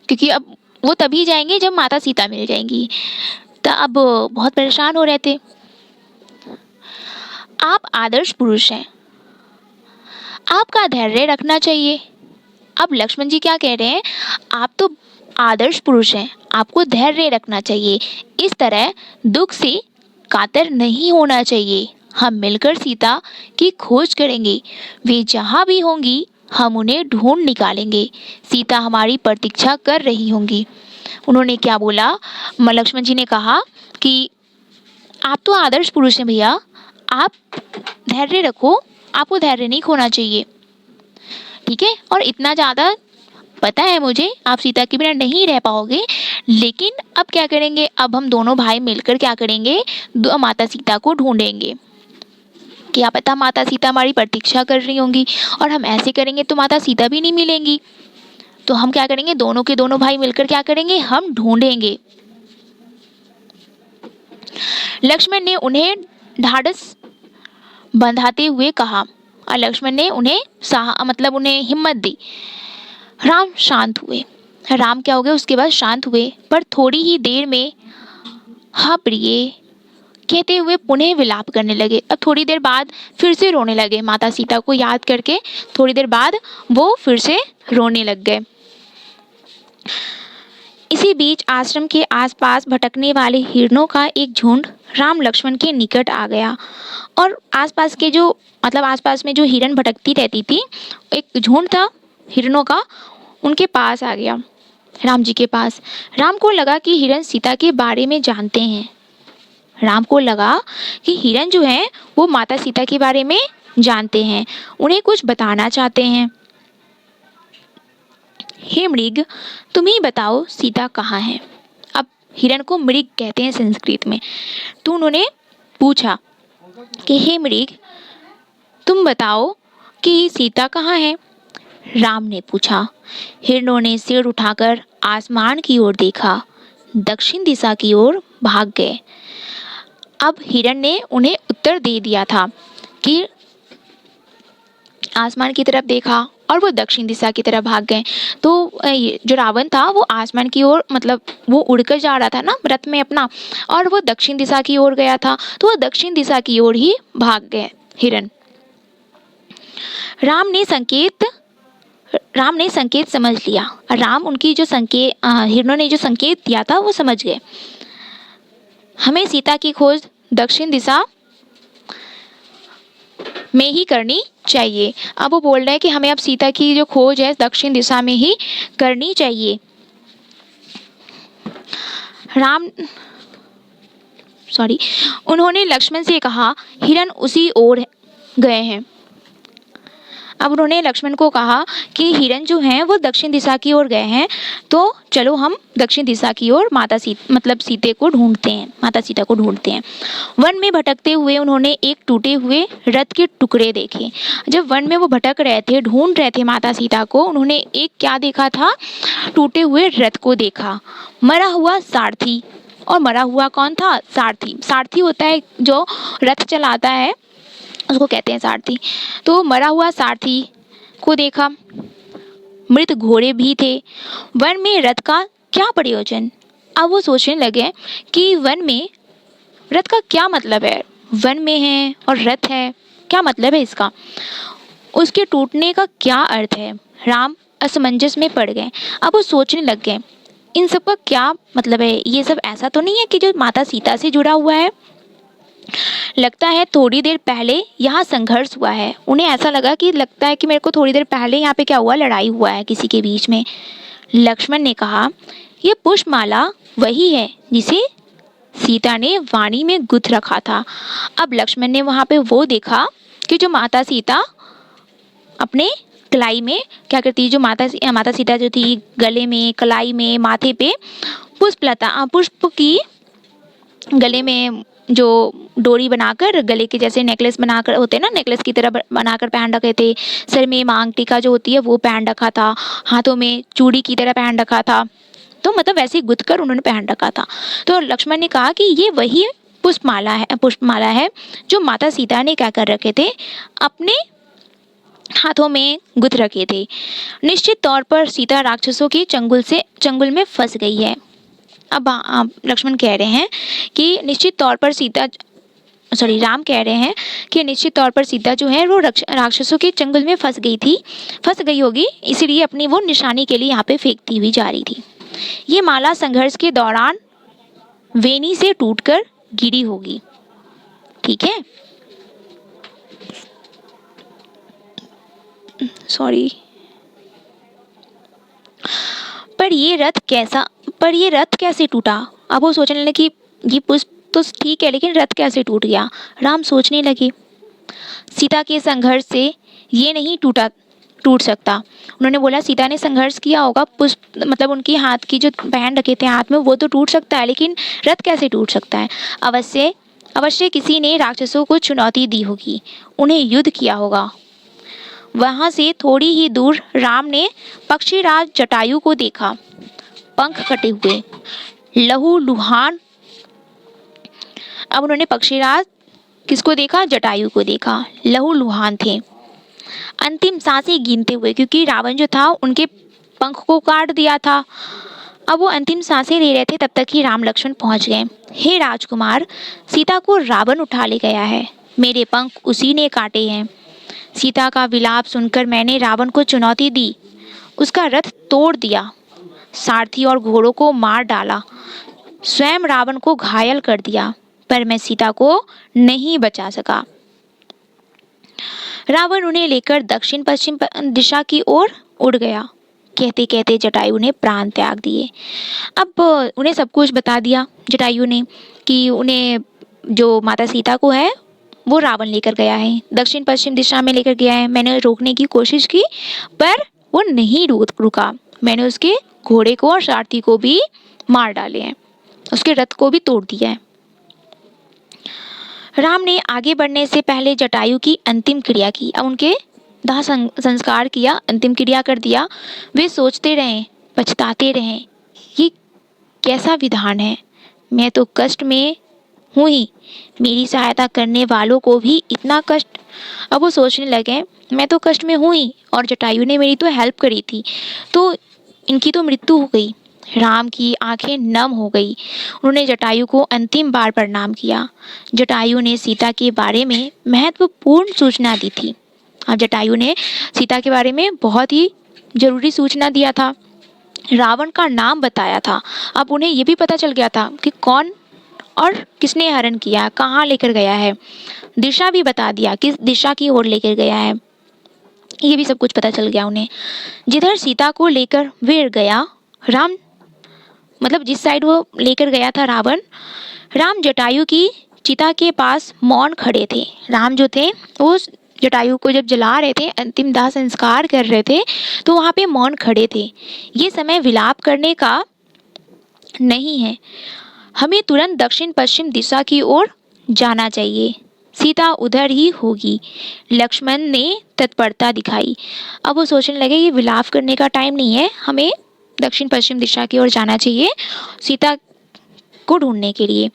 क्योंकि अब वो तभी जाएंगे जब माता सीता मिल जाएंगी। तो अब बहुत परेशान हो रहे थे। आप आदर्श पुरुष हैं, आपका धैर्य रखना चाहिए। अब लक्ष्मण जी क्या कह रहे हैं, आप तो आदर्श पुरुष हैं, आपको धैर्य रखना चाहिए, इस तरह दुख से कातर नहीं होना चाहिए। हम मिलकर सीता की खोज करेंगे, वे जहाँ भी होंगी हम उन्हें ढूंढ निकालेंगे। सीता हमारी प्रतीक्षा कर रही होंगी। उन्होंने क्या बोला, लक्ष्मण जी ने कहा कि आप तो आदर्श पुरुष हैं भैया, आप धैर्य रखो, आपको धैर्य नहीं खोना चाहिए, ठीक है। और इतना ज़्यादा पता है मुझे, आप सीता के बिना नहीं रह पाओगे, लेकिन अब क्या करेंगे, अब हम दोनों भाई मिलकर क्या करेंगे, माता सीता को ढूंढेंगे। क्या पता माता सीता हमारी प्रतीक्षा कर रही होंगी, और हम ऐसे करेंगे तो माता सीता भी नहीं मिलेंगी। तो हम क्या करेंगे, दोनों के दोनों भाई मिलकर क्या करेंगे, हम ढूंढेंगे। लक्ष्मण ने उन्हें ढाढ़स बंधाते हुए कहा और लक्ष्मण ने उन्हें मतलब उन्हें हिम्मत दी। राम शांत हुए। राम क्या हो गए उसके बाद शांत हुए, पर थोड़ी ही देर में हाँ प्रिय कहते हुए पुनः विलाप करने लगे। अब थोड़ी देर बाद फिर से रोने लगे, माता सीता को याद करके थोड़ी देर बाद वो फिर से रोने लग गए। इसी बीच आश्रम के आसपास भटकने वाले हिरणों का एक झुंड राम लक्ष्मण के निकट आ गया और आसपास के जो मतलब आसपास में जो हिरण भटकती रहती थी, एक झुंड था हिरणों का, उनके पास आ गया, राम जी के पास। राम को लगा कि हिरण सीता के बारे में जानते हैं। राम को लगा कि हिरण जो है वो माता सीता के बारे में जानते हैं, उन्हें कुछ बताना चाहते हैं। हे मृग, तुम ही बताओ सीता कहाँ है। अब हिरण को मृग कहते हैं संस्कृत में। तो उन्होंने पूछा कि हे मृग, तुम बताओ कि सीता कहाँ है। राम ने पूछा। हिरणों ने सिर उठाकर आसमान की ओर देखा, दक्षिण दिशा की ओर भाग गए। अब हिरण ने उन्हें उत्तर दे दिया था कि आसमान की तरफ देखा और वो दक्षिण दिशा की तरफ भाग गए। तो जो रावण था वो आसमान की ओर मतलब वो उड़कर जा रहा था ना रथ में अपना, और वो दक्षिण दिशा की ओर गया था, तो वो दक्षिण दिशा की ओर ही भाग गए हिरण। राम ने संकेत समझ लिया। राम उनकी जो हिरणों ने जो संकेत दिया था वो समझ गए। हमें सीता की खोज दक्षिण दिशा में ही करनी चाहिए। अब वो बोल रहे हैं कि हमें अब सीता की जो खोज है दक्षिण दिशा में ही करनी चाहिए। उन्होंने लक्ष्मण से कहा, हिरण उसी ओर गए हैं। अब उन्होंने लक्ष्मण को कहा कि हिरण जो हैं वो दक्षिण दिशा की ओर गए हैं, तो चलो हम दक्षिण दिशा की ओर माता सीता को ढूंढते हैं। वन में भटकते हुए उन्होंने एक टूटे हुए रथ के टुकड़े देखे। जब वन में वो भटक रहे थे, ढूंढ रहे थे माता सीता को, उन्होंने एक क्या देखा था, टूटे हुए रथ को देखा, मरा हुआ सारथी। और मरा हुआ कौन था? सारथी। सारथी होता है जो रथ चलाता है, उसको कहते हैं सारथी। तो मरा हुआ सारथी को देखा, मृत घोड़े भी थे। वन में रथ का क्या प्रयोजन? अब वो सोचने लगे कि वन में रथ का क्या मतलब है, वन में है और रथ है, क्या मतलब है इसका, उसके टूटने का क्या अर्थ है। राम असमंजस में पड़ गए। अब वो सोचने लग गए इन सब का क्या मतलब है, ये सब ऐसा तो नहीं है कि जो माता सीता से जुड़ा हुआ है। लगता है थोड़ी देर पहले यहाँ संघर्ष हुआ है। उन्हें ऐसा लगा कि लगता है कि मेरे को थोड़ी देर पहले यहाँ पे क्या हुआ, लड़ाई हुआ है किसी के बीच में। लक्ष्मण ने कहा, यह पुष्पमाला वही है जिसे सीता ने वाणी में गुथ रखा था। अब लक्ष्मण ने वहाँ पे वो देखा कि जो माता सीता अपने कलाई में क्या करती है, जो माता सीता जो थी गले में, कलाई में, माथे पे पुष्प की गले में जो डोरी बनाकर गले के जैसे नेकलेस बनाकर होते हैं ना, नेकलेस की तरह बनाकर पहन रखे थे। सर में मांग टीका जो होती है वो पहन रखा था, हाथों में चूड़ी की तरह पहन रखा था, तो मतलब वैसे गुथ कर उन्होंने पहन रखा था। तो लक्ष्मण ने कहा कि ये वही पुष्पमाला है जो माता सीता ने क्या कर रखे थे, अपने हाथों में गुथ रखे थे। निश्चित तौर पर सीता राक्षसों के चंगुल में फंस गई है। अब लक्ष्मण कह रहे हैं कि निश्चित तौर पर राम कह रहे हैं कि निश्चित तौर पर सीता जो है वो राक्षसों के चंगुल में फंस गई होगी, इसीलिए अपनी वो निशानी के लिए यहाँ पे फेंकती हुई जा रही थी। ये माला संघर्ष के दौरान वेणी से टूटकर गिरी होगी। ठीक है, सॉरी। पर ये रथ कैसे टूटा? अब वो सोचने लगे कि ये पुष्प तो ठीक है, लेकिन रथ कैसे टूट गया। राम सोचने लगे सीता के संघर्ष से ये नहीं टूट सकता। उन्होंने बोला सीता ने संघर्ष किया होगा, पुष्प मतलब उनकी हाथ की जो पहन रखे थे हाथ में वो तो टूट सकता है, लेकिन रथ कैसे टूट सकता है। अवश्य किसी ने राक्षसों को चुनौती दी होगी, उन्हें युद्ध किया होगा। वहां से थोड़ी ही दूर राम ने पक्षीराज जटायु को देखा, पंख कटे हुए, लहू लुहान। अब उन्होंने पक्षीराज किसको देखा? जटायु को देखा। लहूलुहान थे, अंतिम सांसें गिनते हुए, क्योंकि रावण जो था उनके पंख को काट दिया था। अब वो अंतिम सांसें ले रहे थे, तब तक ही राम लक्ष्मण पहुंच गए। हे राजकुमार, सीता को रावण उठा ले गया है, मेरे पंख उसी ने काटे हैं। सीता का विलाप सुनकर मैंने रावण को चुनौती दी, उसका रथ तोड़ दिया, सारथी और घोड़ों को मार डाला, स्वयं रावण को घायल कर दिया, पर मैं सीता को नहीं बचा सका। रावण उन्हें लेकर दक्षिण पश्चिम दिशा की ओर उड़ गया। कहते कहते जटायु ने प्राण त्याग दिए। अब उन्हें सब कुछ बता दिया जटायु ने कि उन्हें जो माता सीता को है वो रावण लेकर गया है, दक्षिण पश्चिम दिशा में लेकर गया है। मैंने रोकने की कोशिश की पर वो नहीं रुका। मैंने उसके घोड़े को और सारथी को भी मार डाले हैं, उसके रथ को भी तोड़ दिया है। राम ने आगे बढ़ने से पहले जटायु की अंतिम क्रिया की। अब उनके दाह संस्कार किया, अंतिम क्रिया कर दिया। वे सोचते रहें, पछताते रहें, ये कैसा विधान है, मैं तो कष्ट में हूँ ही, मेरी सहायता करने वालों को भी इतना कष्ट। अब वो सोचने लगे, मैं तो कष्ट में हूँ ही और जटायु ने मेरी तो हेल्प करी थी, तो इनकी तो मृत्यु हो गई। राम की आंखें नम हो गई। उन्होंने जटायु को अंतिम बार प्रणाम किया। जटायु ने सीता के बारे में महत्वपूर्ण सूचना दी थी। अब जटायु ने सीता के बारे में बहुत ही जरूरी सूचना दिया था, रावण का नाम बताया था। अब उन्हें ये भी पता चल गया था कि कौन और किसने हरण किया, कहाँ लेकर गया है, दिशा भी बता दिया, किस दिशा की ओर लेकर गया है, ये भी सब कुछ पता चल गया उन्हें। जिधर सीता को लेकर वे गया, राम मतलब जिस साइड वो लेकर गया था रावण, राम जटायु की चिता के पास मौन खड़े थे। राम जो थे वो जटायु को जब जला रहे थे, अंतिम दाह संस्कार कर रहे थे, तो वहाँ पे मौन खड़े थे। ये समय विलाप करने का नहीं है, हमें तुरंत दक्षिण पश्चिम दिशा की ओर जाना चाहिए, सीता उधर ही होगी। लक्ष्मण ने तत्परता दिखाई। अब वो सोचने लगे ये विलाप करने का टाइम नहीं है, हमें दक्षिण पश्चिम दिशा की ओर जाना चाहिए सीता को ढूंढने के लिए।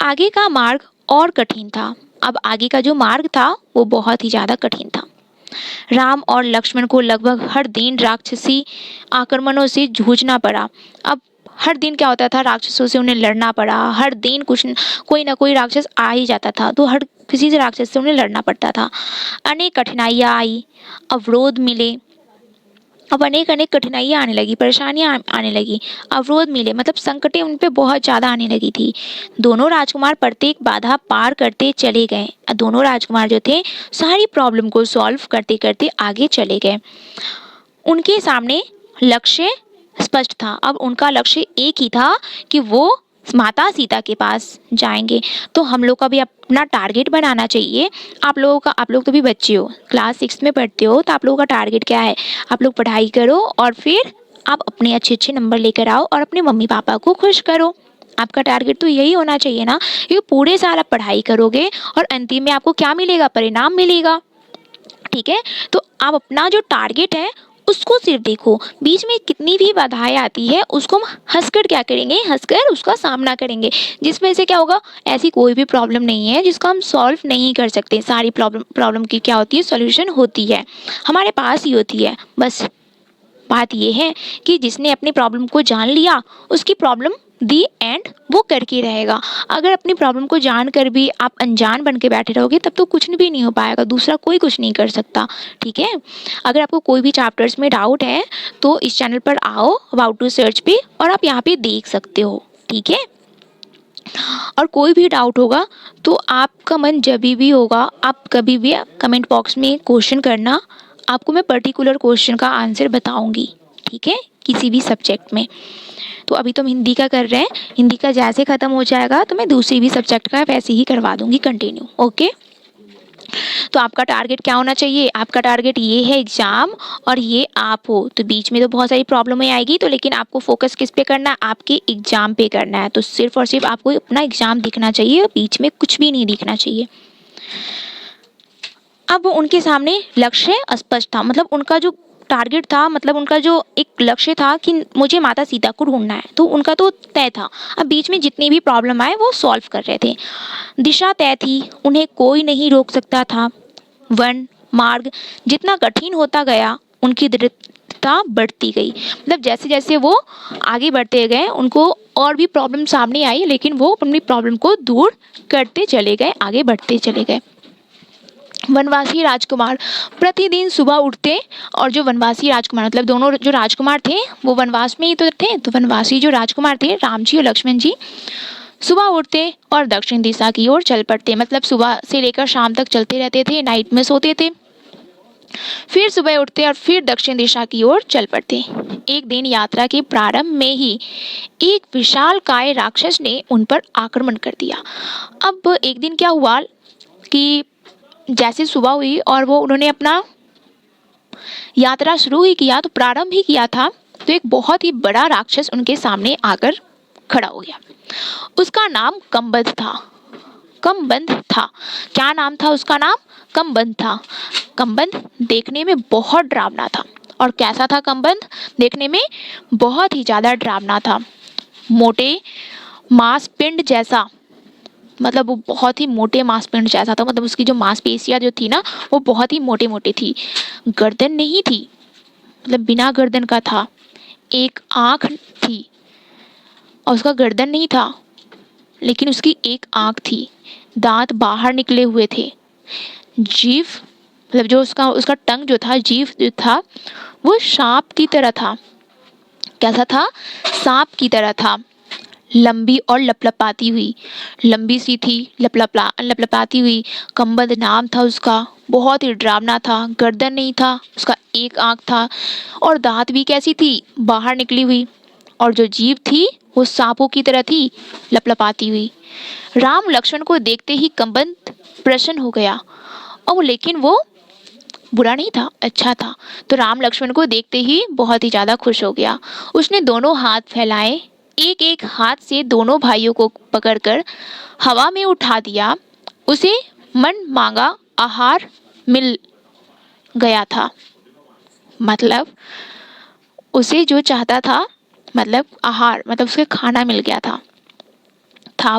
आगे का मार्ग और कठिन था। अब आगे का जो मार्ग था वो बहुत ही ज़्यादा कठिन था। राम और लक्ष्मण को लगभग हर दिन राक्षसी आक्रमणों से जूझना पड़ा। अब हर दिन क्या होता था, राक्षसों से उन्हें लड़ना पड़ा। हर दिन कोई ना कोई राक्षस आ ही जाता था, तो हर किसी से राक्षस से उन्हें लड़ना पड़ता था। अनेक कठिनाइयाँ आई, अवरोध मिले। अब अनेक कठिनाइयाँ आने लगी, परेशानियाँ आने लगी, अवरोध मिले, मतलब संकटें उन पे बहुत ज़्यादा आने लगी थी। दोनों राजकुमार प्रत्येक बाधा पार करते चले गए। दोनों राजकुमार जो थे सारी प्रॉब्लम को सॉल्व करते करते आगे चले गए। उनके सामने लक्ष्य स्पष्ट था। अब उनका लक्ष्य एक ही था कि वो माता सीता के पास जाएंगे। तो हम लोग का भी अपना टारगेट बनाना चाहिए। आप लोग तो भी बच्चे हो, क्लास 6 में पढ़ते हो, तो आप लोगों का टारगेट क्या है, आप लोग पढ़ाई करो और फिर आप अपने अच्छे नंबर लेकर आओ और अपने मम्मी पापा को खुश करो। आपका टारगेट तो यही होना चाहिए ना, क्योंकि पूरे साल आप पढ़ाई करोगे और अंतिम में आपको क्या मिलेगा, परिणाम मिलेगा। ठीक है, तो आप अपना जो टारगेट है उसको सिर्फ देखो। बीच में कितनी भी बाधाएं आती है उसको हम हंसकर क्या करेंगे, हंसकर उसका सामना करेंगे, जिसमें से क्या होगा, ऐसी कोई भी प्रॉब्लम नहीं है जिसको हम सॉल्व नहीं कर सकते। सारी प्रॉब्लम की क्या होती है, सॉल्यूशन होती है, हमारे पास ही होती है। बस बात ये है कि जिसने अपनी प्रॉब्लम को जान लिया उसकी प्रॉब्लम दी एंड वो करके रहेगा। अगर अपनी प्रॉब्लम को जानकर भी आप अनजान बन के बैठे रहोगे तब तो कुछ भी नहीं हो पाएगा, दूसरा कोई कुछ नहीं कर सकता। ठीक है, अगर आपको कोई भी चैप्टर्स में डाउट है तो इस चैनल पर आओ, अबाउट टू सर्च पे, और आप यहाँ पे देख सकते हो। ठीक है, और कोई भी डाउट होगा तो आपका मन जब भी होगा आप कभी भी कमेंट बॉक्स में क्वेश्चन करना, आपको मैं पर्टिकुलर क्वेश्चन का आंसर बताऊंगी। ठीक है, किसी भी सब्जेक्ट में। तो अभी तो हम हिंदी का कर रहे हैं, हिंदी का जैसे ख़त्म हो जाएगा तो मैं दूसरी भी सब्जेक्ट का वैसे ही करवा दूंगी कंटिन्यू। ओके, तो आपका टारगेट क्या होना चाहिए, आपका टारगेट ये है एग्ज़ाम और ये आप हो, तो बीच में तो बहुत सारी प्रॉब्लमें आएगी, तो लेकिन आपको फोकस किस पे करना है, आपके एग्ज़ाम पे करना है। तो सिर्फ और सिर्फ आपको अपना एग्ज़ाम दिखना चाहिए, बीच में कुछ भी नहीं दिखना चाहिए। अब उनके सामने लक्ष्य स्पष्ट था, मतलब उनका जो टारगेट था, मतलब उनका जो एक लक्ष्य था कि मुझे माता सीता को ढूंढना है, तो उनका तो तय था। अब बीच में जितनी भी प्रॉब्लम आए वो सॉल्व कर रहे थे। दिशा तय थी, उन्हें कोई नहीं रोक सकता था। वन मार्ग जितना कठिन होता गया, उनकी दृढ़ता बढ़ती गई। मतलब जैसे जैसे वो आगे बढ़ते गए, उनको और भी प्रॉब्लम सामने आई, लेकिन वो अपनी प्रॉब्लम को दूर करते चले गए, आगे बढ़ते चले गए। वनवासी राजकुमार प्रतिदिन सुबह उठते, और जो वनवासी राजकुमार मतलब दोनों जो राजकुमार थे वो वनवास में ही तो थे, तो वनवासी जो राजकुमार थे राम जी और लक्ष्मण जी सुबह उठते और दक्षिण दिशा की ओर चल पड़ते। मतलब सुबह से लेकर शाम तक चलते रहते थे, नाइट में सोते थे, फिर सुबह उठते और फिर दक्षिण दिशा की ओर चल पड़ते। एक दिन यात्रा के प्रारंभ में ही एक विशालकाय राक्षस ने उन पर आक्रमण कर दिया। अब एक दिन क्या हुआ कि जैसे सुबह हुई और वो उन्होंने अपना यात्रा शुरू ही किया, तो प्रारंभ ही किया था, तो एक बहुत ही बड़ा राक्षस उनके सामने आकर खड़ा हो गया। उसका नाम कम्बद था। कम्बंद था। क्या नाम था उसका? नाम कम्बंद था। कम्बंद देखने में बहुत डरावना था। और कैसा था कम्बंद? देखने में बहुत ही ज्यादा डरावना था। मोटे मांसपिंड जैसा, मतलब वो बहुत ही मोटे मांसपिंड जैसा था, मतलब उसकी जो मांसपेशियां जो थी ना वो बहुत ही मोटे मोटे थी। गर्दन नहीं थी, मतलब बिना गर्दन का था। एक आंख थी और उसका गर्दन नहीं था, लेकिन उसकी एक आंख थी। दांत बाहर निकले हुए थे। जीभ, मतलब जो उसका उसका टंग जो था, जीभ जो था, वो सांप की तरह था। कैसा था? सांप की तरह था। लंबी और लपलपाती हुई, लंबी सी थी, लपलपाती हुई। कम्बद नाम था उसका। बहुत ही डरावना था। गर्दन नहीं था, उसका एक आंख था, और दांत भी कैसी थी? बाहर निकली हुई। और जो जीभ थी वो सांपों की तरह थी, लपलपाती हुई। राम लक्ष्मण को देखते ही कम्बद प्रसन्न हो गया, और लेकिन वो बुरा नहीं था, अच्छा था। तो राम लक्ष्मण को देखते ही बहुत ही ज्यादा खुश हो गया। उसने दोनों हाथ फैलाए, एक एक हाथ से दोनों भाइयों को पकड़कर हवा में उठा दिया। उसे मन मांगा आहार मिल गया था। मतलब उसे जो चाहता था, मतलब आहार, मतलब उसे खाना मिल गया था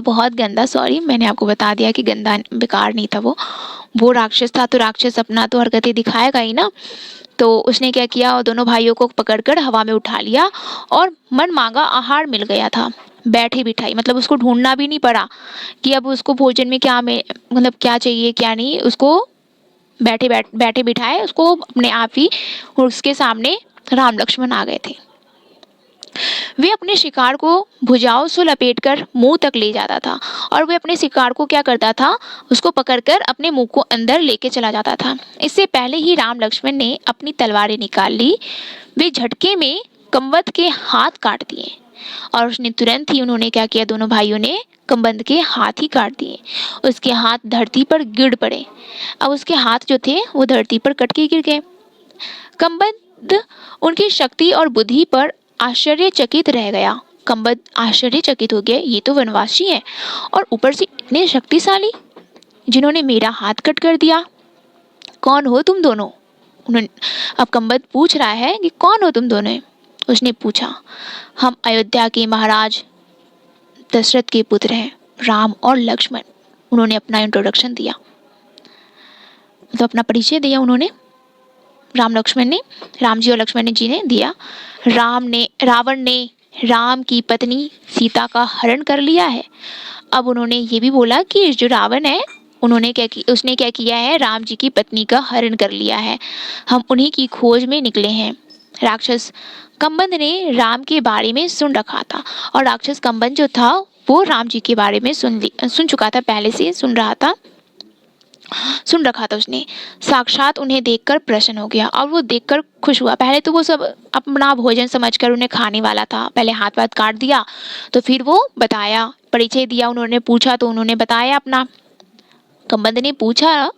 बहुत गंदा, सॉरी मैंने आपको बता दिया कि गंदा बेकार नहीं था वो राक्षस था, तो राक्षस अपना तो हरकतें दिखाएगा ही ना। तो उसने क्या किया, और दोनों भाइयों को पकड़कर हवा में उठा लिया और मन मांगा आहार मिल गया था। बैठे बिठाई, मतलब उसको ढूंढना भी नहीं पड़ा कि अब उसको भोजन में क्या में मतलब क्या चाहिए क्या नहीं, उसको बैठे बिठाए उसको अपने आप ही उसके सामने राम लक्ष्मण आ गए थे। वे अपने शिकार को भुजाओं से लपेटकर मुंह तक ले जाता था, और वे अपने शिकार को क्या करता था, उसको पकड़कर अपने मुंह को अंदर लेके चला जाता था। इससे पहले ही राम लक्ष्मण ने अपनी तलवारें निकाल ली। वे झटके में कम्बद के हाथ काट दिए, और उसने तुरंत ही उन्होंने क्या किया, दोनों भाइयों ने कम्बद के हाथ ही काट दिए। उसके हाथ धरती पर गिर पड़े। अब उसके हाथ जो थे वो धरती पर कट के गिर गए। कम्बद उनकी शक्ति और बुद्धि पर आश्चर्यचकित रह गया। कम्बद आश्चर्यचकित हो गया, ये तो वनवासी है और ऊपर से इतने शक्तिशाली, जिन्होंने मेरा हाथ कट कर दिया। कौन हो तुम दोनों? उन्होंने अब कम्बद पूछ रहा है कि कौन हो तुम दोनों? उसने पूछा, हम अयोध्या के महाराज दशरथ के पुत्र हैं, राम और लक्ष्मण। उन्होंने अपना इंट्रोडक्शन दिया, मतलब अपना परिचय दिया उन्होंने, राम जी और लक्ष्मण जी ने दिया। रावण ने राम की पत्नी सीता का हरण कर लिया है। अब उन्होंने ये भी बोला कि जो रावण है उसने क्या किया है, राम जी की पत्नी का हरण कर लिया है। हम उन्हीं की खोज में निकले हैं। राक्षस कम्बद ने राम के बारे में सुन रखा था, और राक्षस कम्बद जो था वो राम जी के बारे में सुन चुका था, पहले से सुन रखा था उसने। साक्षात उन्हें देखकर प्रसन्न हो गया, और वो देखकर खुश हुआ। पहले तो वो सब अपना भोजन समझकर उन्हें खाने वाला था, पहले हाथ वाथ काट दिया, तो फिर वो बताया, परिचय दिया, उन्होंने पूछा तो उन्होंने बताया अपना। कम्बद ने पूछा,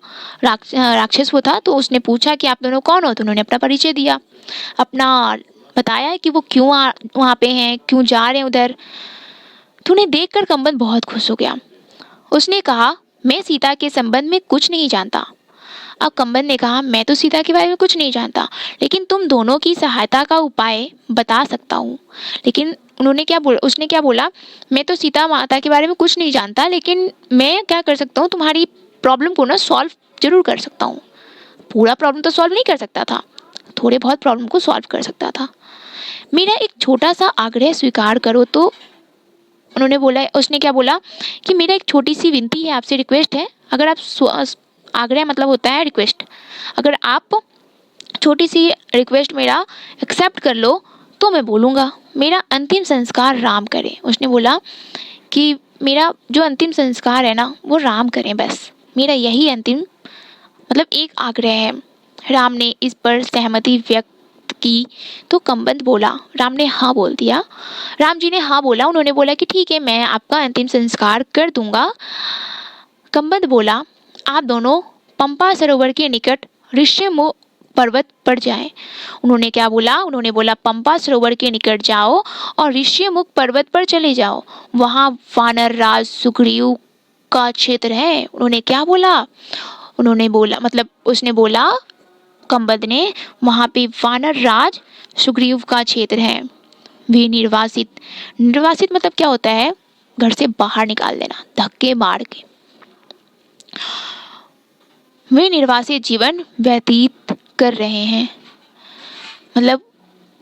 राक्षस वो था, तो उसने पूछा कि आप दोनों कौन हो, तो उन्होंने अपना परिचय दिया, अपना बताया कि वो क्यों वहाँ पे हैं, क्यों जा रहे हैं उधर। तो उन्हें देखकर कम्बद बहुत खुश हो गया। उसने कहा, मैं सीता के संबंध में कुछ नहीं जानता। अब कंबद ने कहा, मैं तो सीता के बारे में कुछ नहीं जानता, लेकिन तुम दोनों की सहायता का उपाय बता सकता हूँ। लेकिन उसने क्या बोला, मैं तो सीता माता के बारे में कुछ नहीं जानता, लेकिन मैं क्या कर सकता हूँ, तुम्हारी प्रॉब्लम को ना सॉल्व जरूर कर सकता हूँ। पूरा प्रॉब्लम तो सॉल्व नहीं कर सकता था, थोड़े बहुत प्रॉब्लम को सॉल्व कर सकता था। मेरा एक छोटा सा आग्रह स्वीकार करो। तो उसने क्या बोला कि मेरा एक छोटी सी विनती है आपसे, रिक्वेस्ट है। अगर आप आग्रह मतलब होता है रिक्वेस्ट, अगर आप छोटी सी रिक्वेस्ट मेरा एक्सेप्ट कर लो तो मैं बोलूँगा, मेरा अंतिम संस्कार राम करें। उसने बोला कि मेरा जो अंतिम संस्कार है ना वो राम करें, बस मेरा यही अंतिम मतलब एक आग्रह है। राम ने इस पर सहमति व्यक्त की तो कंबद बोला, राम ने हाँ बोल दिया। राम जी ने हाँ बोला, उन्होंने बोला कि ठीक है, मैं आपका अंतिम संस्कार कर दूंगा। कंबद बोला, आप दोनों पंपा सरोवर के निकट ऋष्यमुख पर्वत पर जाएं। उन्होंने क्या बोला, उन्होंने बोला पंपा सरोवर के निकट जाओ और ऋष्यमुख पर्वत पर चले जाओ, वहाँ वानर राज सुग्रीव का क्षेत्र है। उन्होंने क्या बोला, उन्होंने बोला मतलब उसने बोला कंबद ने, वहाँ पे वानर राज सुग्रीव का क्षेत्र है। वे निर्वासित मतलब क्या होता है, घर से बाहर निकाल देना, धक्के मार के। वे निर्वासित जीवन व्यतीत कर रहे हैं, मतलब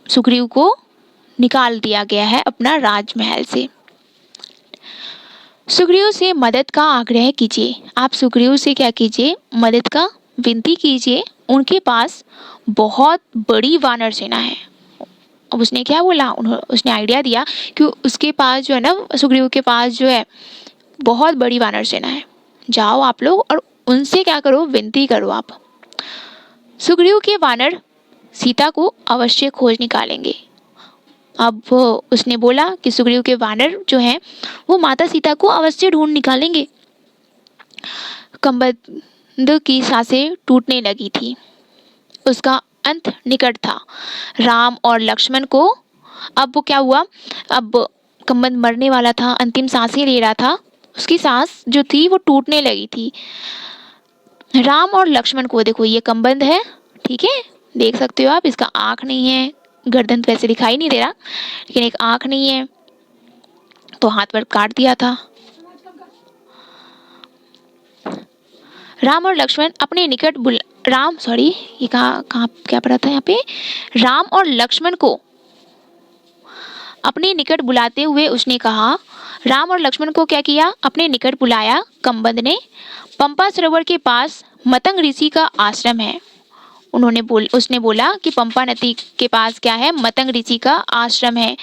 सुग्रीव को निकाल दिया गया है अपना राजमहल से। सुग्रीव से मदद का आग्रह कीजिए। आप सुग्रीव से क्या कीजिए, मदद का विनती कीजिए। उनके पास बहुत बड़ी वानर सेना है। अब उसने क्या बोला, उसने आइडिया दिया कि उसके पास जो है ना, सुग्रीव के पास जो है बहुत बड़ी वानर सेना है। जाओ आप लोग और उनसे क्या करो, विनती करो आप। सुग्रीव के वानर सीता को अवश्य खोज निकालेंगे। अब उसने बोला कि सुग्रीव के वानर जो हैं वो माता सीता को अवश्य ढूंढ निकालेंगे। कंबद की सांसें टूटने लगी थी, उसका अंत निकट था। राम और लक्ष्मण को अब वो क्या हुआ, अब कंबद मरने वाला था, अंतिम सांसें ले रहा था, उसकी सांस जो थी वो टूटने लगी थी। राम और लक्ष्मण को, देखो ये कंबद है, ठीक है, देख सकते हो आप, इसका आँख नहीं है, गर्दन तो वैसे दिखाई नहीं दे रहा, लेकिन एक आँख नहीं है, तो हाथ पर काट दिया था। राम और लक्ष्मण अपने निकट ये कहाँ क्या पढ़ा था यहाँ पे, राम और लक्ष्मण को अपने निकट बुलाते हुए उसने कहा, राम और लक्ष्मण को क्या किया, अपने निकट बुलाया कंबद ने। पंपा सरोवर के पास मतंग ऋषि का आश्रम है। उसने बोला कि पंपा नदी के पास क्या है, मतंग ऋषि का आश्रम है,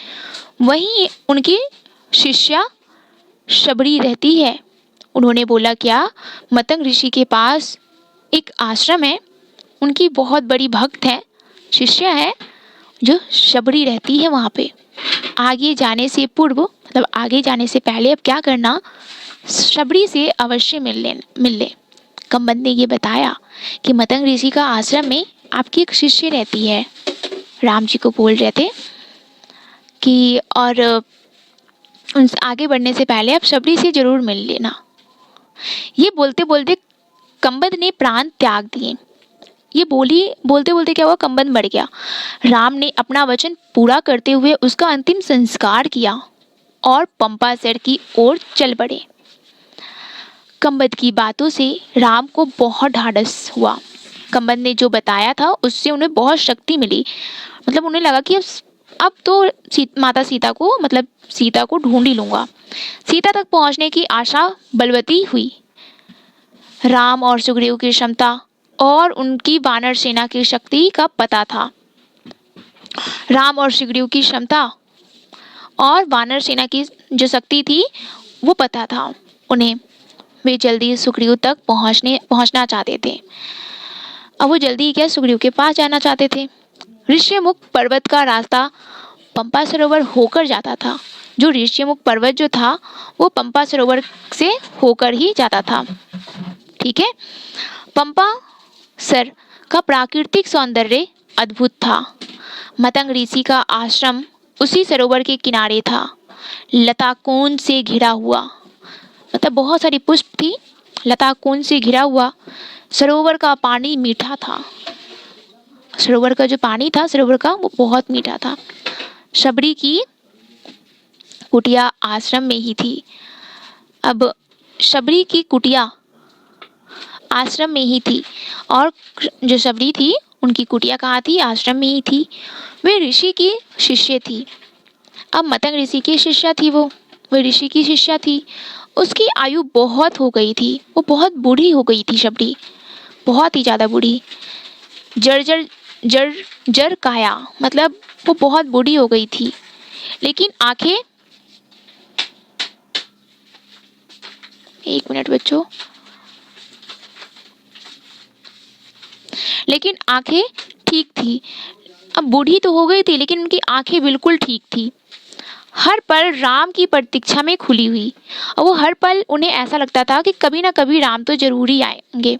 वहीं उनकी शिष्या शबरी रहती है। उन्होंने बोला क्या, मतंग ऋषि के पास एक आश्रम है, उनकी बहुत बड़ी भक्त है, शिष्या है जो शबरी रहती है वहाँ पे। आगे जाने से पूर्व मतलब आगे जाने से पहले अब क्या करना, शबरी से अवश्य मिल ले। कंबद ने ये बताया कि मतंग ऋषि का आश्रम में आपकी एक शिष्य रहती है। राम जी को बोल रहे थे कि और उनसे आगे बढ़ने से पहले आप शबरी से जरूर मिल लेना। ये बोलते बोलते कंबद ने प्राण त्याग दिए। ये बोलते बोलते क्या हुआ, कंबद मर गया। राम ने अपना वचन पूरा करते हुए उसका अंतिम संस्कार किया और पंपा सर की ओर चल पड़े। कंबद की बातों से राम को बहुत ढाढ़स हुआ। कंबद ने जो बताया था उससे उन्हें बहुत शक्ति मिली, मतलब उन्हें लगा कि अब तो माता सीता को मतलब सीता को ढूंढ ही लूंगा। सीता तक पहुंचने की आशा बलवती हुई। राम और सुग्रीव की क्षमता और उनकी वानर सेना की शक्ति का पता था। राम और सुग्रीव की क्षमता और वानर सेना की जो शक्ति थी वो पता था उन्हें। वे जल्दी सुग्रीव तक पहुंचना चाहते थे। अब वो जल्दी क्या सुग्रीव के पास जाना चाहते थे। ऋष्यमुख पर्वत का रास्ता पंपा सरोवर होकर जाता था। जो ऋष्यमुख पर्वत जो था वो पंपा सरोवर से होकर ही जाता था, ठीक है। पंपा सर का प्राकृतिक सौंदर्य अद्भुत था। मतंग ऋषि का आश्रम उसी सरोवर के किनारे था, लता कोन से घिरा हुआ, मतलब बहुत सारी पुष्प थी लता कुंज से घिरा हुआ सरोवर का पानी मीठा था। सरोवर का जो पानी था सरोवर का वो बहुत मीठा था। शबरी की कुटिया आश्रम में ही थी। अब शबरी की कुटिया आश्रम में ही थी और जो शबरी थी उनकी कुटिया कहाँ थी? आश्रम में ही थी। वे ऋषि की शिष्य थी। अब मतंग ऋषि की शिष्या थी वो ऋषि की शिष्या थी। उसकी आयु बहुत हो गई थी, वो बहुत बूढ़ी हो गई थी शबरी, बहुत ही ज़्यादा बूढ़ी। जर जर जर जर काया मतलब वो बहुत बूढ़ी हो गई थी। लेकिन आंखें, एक मिनट बच्चों, लेकिन आंखें ठीक थी। अब बूढ़ी तो हो गई थी लेकिन उनकी आंखें बिल्कुल ठीक थी। हर पल राम की प्रतीक्षा में खुली हुई और वो हर पल उन्हें ऐसा लगता था कि कभी ना कभी राम तो जरूर ही आएंगे।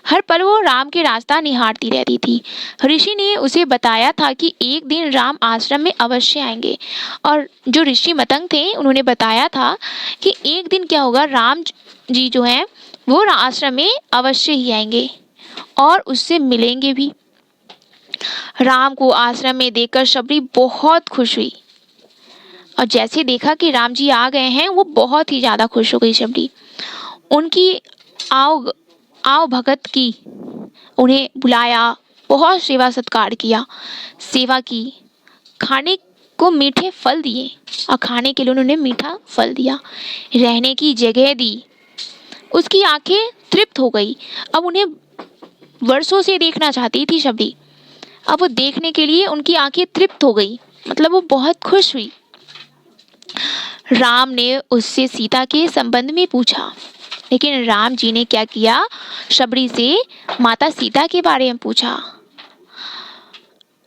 हर पल वो राम के रास्ता निहारती रहती थी। ऋषि ने उसे बताया था कि एक दिन राम आश्रम में अवश्य आएंगे और जो ऋषि मतंग थे उन्होंने बताया था कि एक दिन क्या होगा, राम जी जो हैं वो आश्रम में अवश्य ही आएंगे और उससे मिलेंगे भी। राम को आश्रम में देखकर शबरी बहुत खुश हुई और जैसे देखा कि राम जी आ गए हैं वो बहुत ही ज़्यादा खुश हो गई शबरी। उनकी आव भगत की, उन्हें बुलाया, बहुत सेवा सत्कार किया, सेवा की, खाने को मीठे फल दिए और खाने के लिए उन्होंने मीठा फल दिया, रहने की जगह दी। उसकी आंखें तृप्त हो गई। अब उन्हें वर्षों से देखना चाहती थी शबरी, अब वो देखने के लिए उनकी आंखें तृप्त हो गई, मतलब वो बहुत खुश हुई। राम ने उससे सीता के संबंध में पूछा, लेकिन राम जी ने क्या किया, शबरी से माता सीता के बारे में पूछा।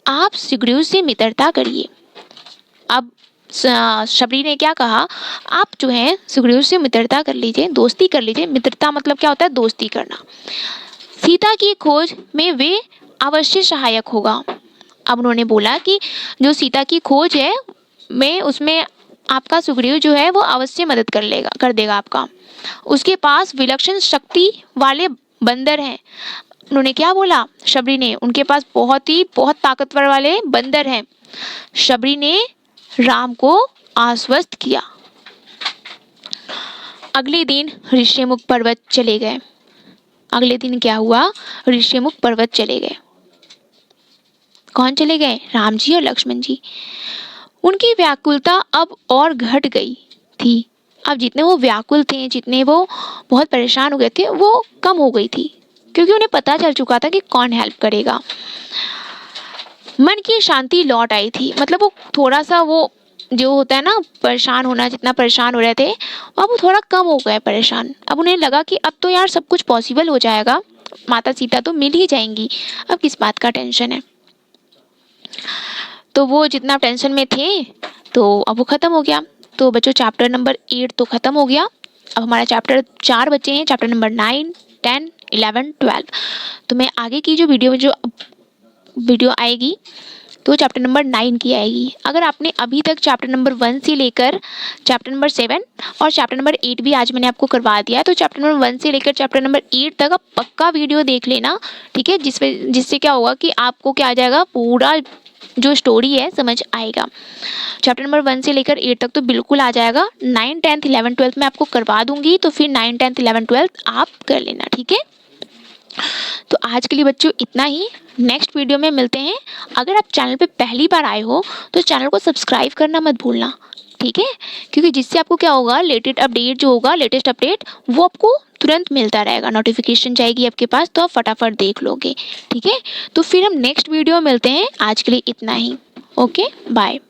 आप सुग्रीव से मित्रता करिए। अब शबरी ने क्या कहा, आप जो है सुग्रीव से मित्रता कर लीजिए, दोस्ती कर लीजिए। मित्रता मतलब क्या होता है? दोस्ती करना। सीता की खोज में वे अवश्य सहायक होगा। अब उन्होंने बोला कि जो सीता की खोज है मैं उसमें आपका सुग्रीव जो है वो अवश्य मदद कर देगा आपका। उसके पास विलक्षण शक्ति वाले बंदर हैं। उन्होंने क्या बोला शबरी ने, उनके पास बहुत ताकतवर वाले बंदर हैं। शबरी ने राम को आश्वस्त किया। अगले दिन ऋषिमुख पर्वत चले गए। अगले दिन क्या हुआ, ऋषिमुख पर्वत चले गए। कौन चले गए? राम जी और लक्ष्मण जी। उनकी व्याकुलता अब और घट गई थी। अब जितने वो व्याकुल थे, जितने वो बहुत परेशान हो गए थे, वो कम हो गई थी, क्योंकि उन्हें पता चल चुका था कि कौन हेल्प करेगा। मन की शांति लौट आई थी, मतलब वो थोड़ा सा वो जो होता है ना परेशान होना, जितना परेशान हो रहे थे अब वो थोड़ा कम हो गए परेशान। अब उन्हें लगा कि अब तो यार सब कुछ पॉसिबल हो जाएगा, माता सीता तो मिल ही जाएंगी, अब किस बात का टेंशन है। तो वो जितना टेंशन में थे तो अब वो ख़त्म हो गया। तो बच्चों चैप्टर नंबर 8 तो ख़त्म हो गया। अब हमारा चैप्टर 4 बचे हैं, चैप्टर नंबर 9, 10, 11, 12। तो मैं आगे की जो वीडियो आएगी तो चैप्टर नंबर 9 की आएगी। अगर आपने अभी तक चैप्टर नंबर 1 से लेकर चैप्टर नंबर 7 और चैप्टर नंबर 8 भी आज मैंने आपको करवा दिया है, तो चैप्टर नंबर 1 से लेकर चैप्टर नंबर 8 तक आप पक्का वीडियो देख लेना, ठीक है। जिससे क्या होगा कि आपको क्या आ जाएगा, पूरा जो स्टोरी है समझ आएगा। चैप्टर नंबर 1 से लेकर 8 तक तो बिल्कुल आ जाएगा। 9, 10, 11, 12 मैं आपको करवा दूंगी, तो फिर 9, 10, 11, 12 आप कर लेना, ठीक है। तो आज के लिए बच्चों इतना ही। नेक्स्ट वीडियो में मिलते हैं। अगर आप चैनल पे पहली बार आए हो तो चैनल को सब्सक्राइब करना मत भूलना, ठीक है, क्योंकि जिससे आपको क्या होगा, लेटेस्ट अपडेट वो आपको तुरंत मिलता रहेगा, नोटिफिकेशन जाएगी आपके पास, तो आप फटाफट देख लोगे, ठीक है। तो फिर हम नेक्स्ट वीडियो में मिलते हैं। आज के लिए इतना ही। Okay, bye.